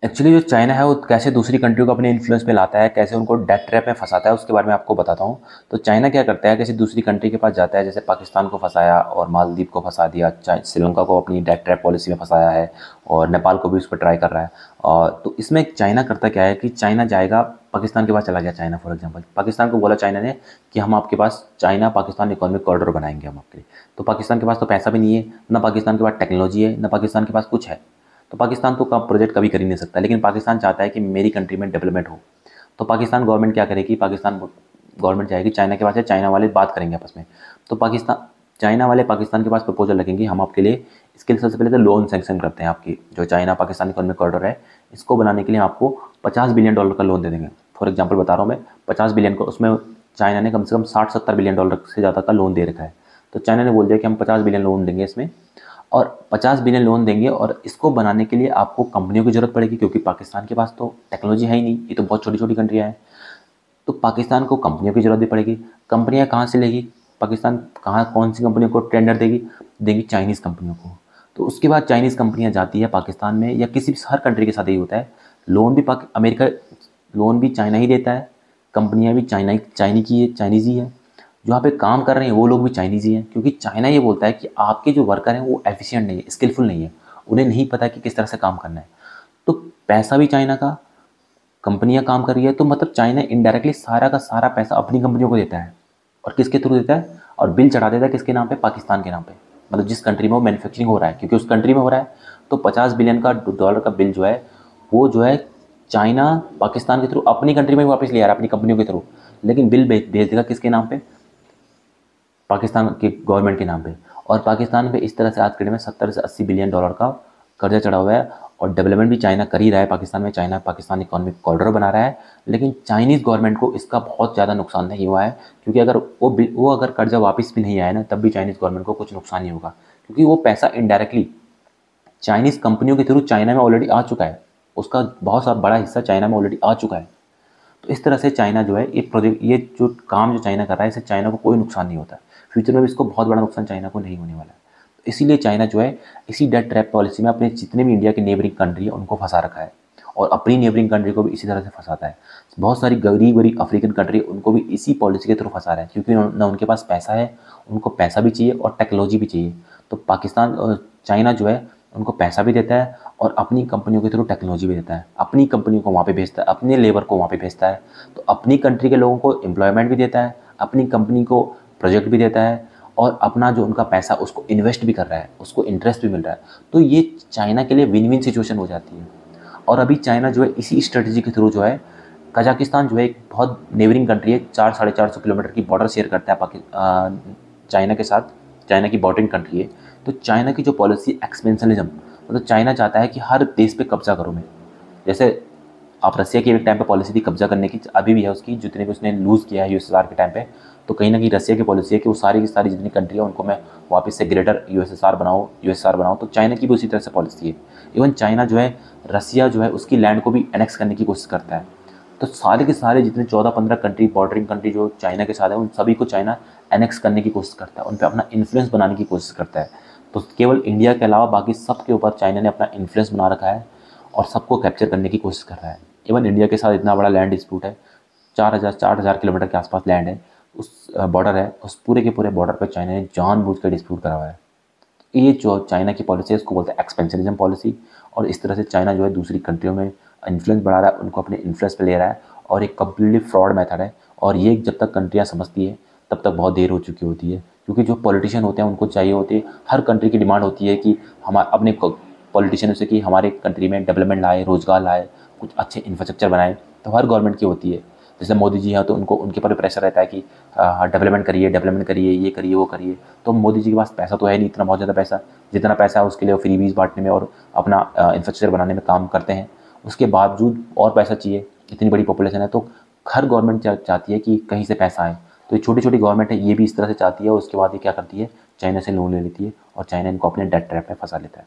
Actually जो China है वो कैसे दूसरी कंट्री को अपने इन्फ्लुएंस पे लाता है, कैसे उनको डेट ट्रैप में फंसाता है, उसके बारे में आपको बताता हूँ। तो चाइना क्या करता है, किसी दूसरी कंट्री के पास जाता है, जैसे पाकिस्तान को फंसाया और मालदीव को फंसा दिया, श्रीलंका को अपनी डेट ट्रैप पॉलिसी में फंसाया है, और नेपाल को भी उस पर ट्राई कर रहा है। और तो इसमें चाइना करता क्या है कि चाइना जाएगा, पाकिस्तान के पास चला गया चाइना फॉर एग्जाम्पल, पाकिस्तान को बोला चाइना ने कि हम आपके पास चाइना पाकिस्तान इकोनॉमिक कॉरिडोर बनाएंगे हम आपके लिए। तो पाकिस्तान के पास तो पैसा भी नहीं है, ना पाकिस्तान के पास टेक्नोलॉजी है, ना पाकिस्तान के पास कुछ है। तो पाकिस्तान तो प्रोजेक्ट कभी कर ही नहीं सकता, लेकिन पाकिस्तान चाहता है कि मेरी कंट्री में डेवलपमेंट हो। तो पाकिस्तान गवर्नमेंट क्या करेगी, पाकिस्तान गवर्नमेंट जाएगी चाइना के पास, है चाइना वाले बात करेंगे आपस में। तो पाकिस्तान चाइना वाले पाकिस्तान के पास प्रपोजल रखेंगे, हम आपके लिए इसके लिए सबसे पहले तो लोन सैंक्शन करते हैं, आपकी जो चाइना पाकिस्तान इकोनॉमिक कॉरिडोर है इसको बनाने के लिए आपको $50 बिलियन का लोन दे देंगे। फॉर एग्जाम्पल बता रहा हूँ मैं, 50 बिलियन का, उसमें चाइना ने कम से कम $60-70 बिलियन से ज़्यादा का लोन दे रखा है। तो चाइना ने बोल दिया कि हम 50 बिलियन लोन देंगे इसमें, और 50 बिलियन लोन देंगे, और इसको बनाने के लिए आपको कंपनियों की ज़रूरत पड़ेगी, क्योंकि पाकिस्तान के पास तो टेक्नोलॉजी है ही नहीं, ये तो बहुत छोटी छोटी कंट्रियाँ हैं। तो पाकिस्तान को कंपनियों की ज़रूरत भी पड़ेगी। कंपनियाँ कहाँ से लेगी पाकिस्तान, कहाँ कौन सी कंपनियों को टेंडर देगी, देगी चाइनीज़ कंपनियों को। तो उसके बाद चाइनीज़ कंपनियाँ जाती है पाकिस्तान में, या किसी भी हर कंट्री के साथ यही होता है, लोन भी अमेरिका लोन भी चाइना ही देता है, कंपनियाँ भी चाइनीज़ ही है, जो यहाँ पे काम कर रहे हैं वो लोग भी चाइनीज़ ही हैं, क्योंकि चाइना ये बोलता है कि आपके जो वर्कर हैं वो एफिशिएंट नहीं है, स्किलफुल नहीं है, उन्हें नहीं पता कि किस तरह से काम करना है। तो पैसा भी चाइना का, कंपनियां काम कर रही है, तो मतलब चाइना इनडायरेक्टली सारा का सारा पैसा अपनी कंपनियों को देता है। और किसके थ्रू देता है, और बिल चढ़ा देता है किसके नाम पे, पाकिस्तान के नाम पे, मतलब जिस कंट्री में वो मैन्युफैक्चरिंग हो रहा है, क्योंकि उस कंट्री में हो रहा है। तो $50 बिलियन का बिल जो है वो जो है चाइना पाकिस्तान के थ्रू अपनी कंट्री में वापस ले आ रहा है, अपनी कंपनियों के थ्रू, लेकिन बिल भेज देगा किसके नाम पे, पाकिस्तान के गवर्नमेंट के नाम पे। और पाकिस्तान पे इस तरह से आज के डेट में $70 से $80 बिलियन का कर्जा चढ़ा हुआ है, और डेवलपमेंट भी चाइना कर ही रहा है पाकिस्तान में, चाइना पाकिस्तान इकोनॉमिक कॉरिडोर बना रहा है। लेकिन चाइनीज़ गवर्नमेंट को इसका बहुत ज़्यादा नुकसान नहीं हुआ है, क्योंकि अगर वो अगर कर्जा वापस भी नहीं आया ना, तब भी चाइनीज़ गवर्नमेंट को कुछ नुकसान नहीं होगा, क्योंकि वो पैसा इनडायरेक्टली चाइनीज़ कंपनियों के थ्रू चाइना में ऑलरेडी आ चुका है, उसका बहुत सा बड़ा हिस्सा चाइना में ऑलरेडी आ चुका है। तो इस तरह से चाइना जो है ये जो काम जो चाइना कर रहा है, इससे चाइना को कोई नुकसान नहीं होता है, फ्यूचर में भी इसको बहुत बड़ा नुकसान चाइना को नहीं होने वाला है। तो इसीलिए चाइना जो है इसी डेट ट्रैप पॉलिसी में अपने जितने भी इंडिया के नेबरिंग कंट्री है उनको फंसा रखा है, और अपनी नेबरिंग कंट्री को भी इसी तरह से फंसाता है। बहुत सारी गरीब गरीब अफ्रीकन कंट्री उनको भी इसी पॉलिसी के थ्रू फंसा रहा है, क्योंकि ना उनके पास पैसा है, उनको पैसा भी चाहिए और टेक्नोलॉजी भी चाहिए। तो पाकिस्तान चाइना जो है उनको पैसा भी देता है, और अपनी कंपनियों के थ्रू टेक्नोलॉजी भी देता है, अपनी कंपनियों को वहाँ पे भेजता है, अपने लेबर को वहाँ पे भेजता है। तो अपनी कंट्री के लोगों को एम्प्लॉयमेंट भी देता है, अपनी कंपनी को प्रोजेक्ट भी देता है, और अपना जो उनका पैसा उसको इन्वेस्ट भी कर रहा है, उसको इंटरेस्ट भी मिल रहा है। तो ये चाइना के लिए विन विन सिचुएशन हो जाती है। और अभी चाइना जो है इसी स्ट्रेटजी के थ्रू जो है, कजाकिस्तान जो है एक बहुत नेबरिंग कंट्री है, 400-450 किलोमीटर की बॉर्डर शेयर करता है चाइना के साथ, चाइना की बॉर्डरिंग कंट्री है। तो चाइना की जो पॉलिसी एक्सपेंशनिज्म, मतलब चाइना चाहता है कि हर देश पे कब्जा करूँ मैं। जैसे आप रसिया की एक टाइम पे पॉलिसी थी कब्जा करने की, अभी भी है उसकी, जितने भी उसने लूज़ किया है यूएसएसआर के टाइम पे। तो कहीं ना कहीं रसिया की पॉलिसी है कि वो सारी की सारी जितनी कंट्री है उनको मैं वापस से ग्रेटर यूएसएसआर बनाऊँ। तो चाइना की भी उसी तरह से पॉलिसी है। इवन चाइना जो है, रसिया जो है उसकी लैंड को भी एनेक्स करने की कोशिश करता है। तो सारे के सारे जितने 14-15 कंट्री, बॉर्डरिंग कंट्री जो चाइना के साथ है, उन सभी को चाइना एनेक्स करने की कोशिश करता है, उन पर अपना इन्फ्लुएंस बनाने की कोशिश करता है। तो केवल इंडिया के अलावा बाकी सब के ऊपर चाइना ने अपना इन्फ्लुएंस बना रखा है, और सबको कैप्चर करने की कोशिश कर रहा है। इवन इंडिया के साथ इतना बड़ा लैंड डिस्प्यूट है, 4,000 किलोमीटर के आसपास लैंड है, उस बॉर्डर है, उस पूरे के पूरे बॉर्डर पर चाइना ने जानबूझ कर डिस्प्यूट करा हुआ है। ये जो चाइना की पॉलिसी है इसको बोलते हैं एक्सपेंशनिज्म पॉलिसी। और इस तरह से चाइना जो है दूसरी कंट्रियों में इन्फ्लुएंस बढ़ा रहा है, उनको अपने इन्फ्लुएंस पे ले रहा है, और एक कम्प्लीटली फ्रॉड मेथड है। और ये जब तक कंट्रियाँ समझती है तब तक बहुत देर हो चुकी होती है, क्योंकि जो पॉलिटिशियन होते हैं उनको चाहिए होती है, हर कंट्री की डिमांड होती है कि हम अपने पॉलिटिशियन से कि हमारे कंट्री में डेवलपमेंट लाए, रोजगार लाए, कुछ अच्छे इंफ्रास्ट्रक्चर बनाए। तो हर गवर्नमेंट की होती है, जैसे मोदी जी हैं तो उनको उनके ऊपर प्रेशर रहता है कि डेवलपमेंट करिए, ये करिए, वो करिए। तो मोदी जी के पास पैसा तो है नहीं इतना बहुत ज़्यादा पैसा, जितना पैसा है उसके लिए वो फ्रीबीज बांटने में और अपना इंफ्रास्ट्रक्चर बनाने में काम करते हैं। उसके बावजूद और पैसा चाहिए, इतनी बड़ी पॉपुलेशन है, तो हर गवर्नमेंट चाहती है कि कहीं से पैसा आए। तो ये छोटी छोटी गवर्नमेंट है, ये भी इस तरह से चाहती है, और उसके बाद ये क्या करती है, चाइना से लोन ले लेती है, और चाइना इनको अपने डेट ट्रैप में फंसा लेता है।